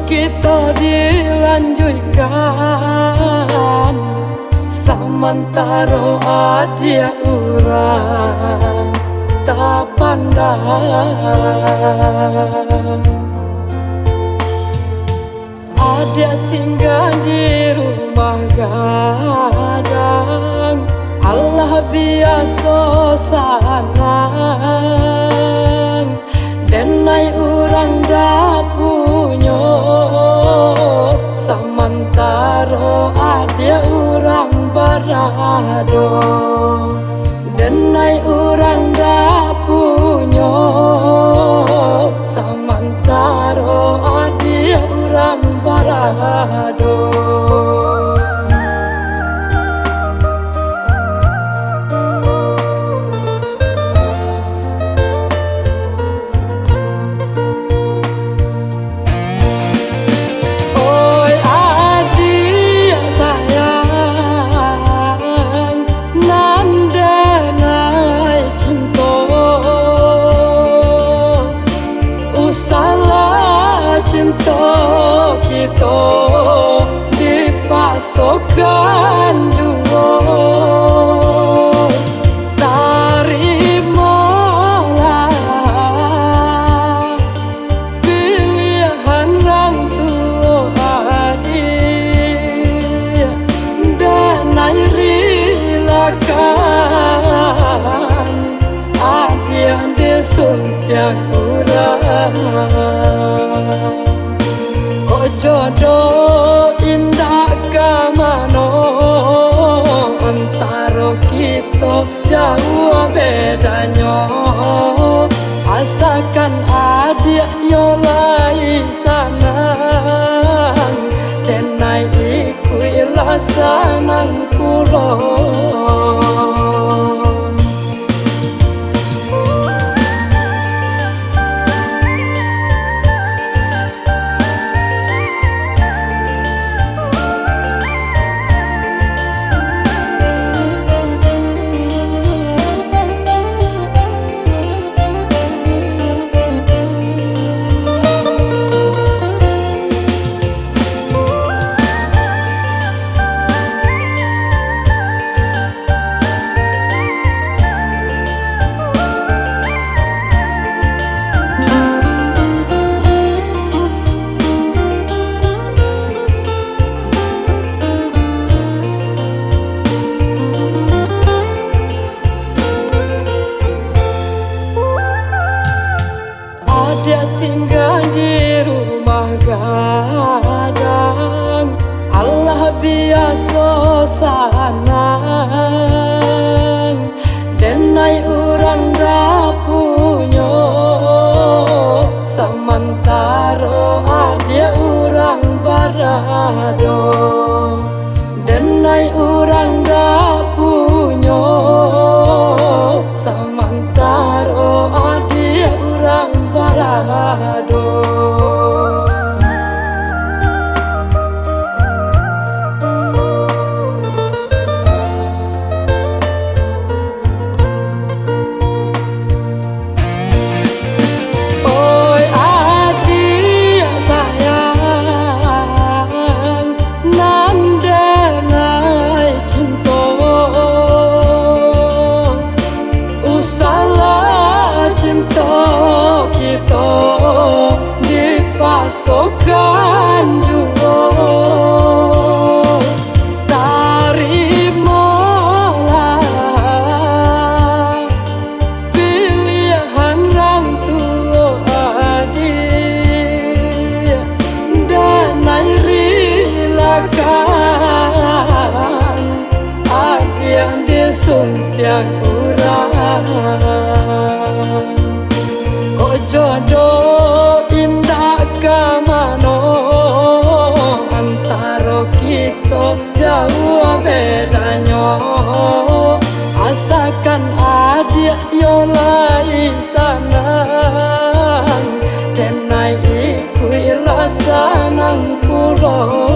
kita dilanjutkan, sementara ada orang tak pandang. Ada tinggal di rumah gadang, Allah biasa sanang, dan naik orang dah punya, sementara ada orang berado. Dan naik orang dah punya, sementara ada orang berado. Cinta kita dipasokkan dua, terimalah pilihan orang tua adik, dan relakan adik yang disuntiang kurang. Jodoh indah kemana, antara kita jauh bedanya. Asalkan adik nyolai sanang, tenai ikuilah sanang kulon. Dia tinggal di rumah gadang, Allah biasa sanang, dan naik orang dah punya, sementara ada orang berado. Dan naik orang dah punya, sementara ada orang berado. Oi adik sayang, nanda naik cinta, usahlah cinta kita dipasokkan dua, terimalah pilihan orang tua adik, dan relakan adik yang disuntiang kurang. Jodoh indah kemana, antara kita jauh bedanya. Asalkan adik nyolai sanang, dan naik ikuilah sanang kulon.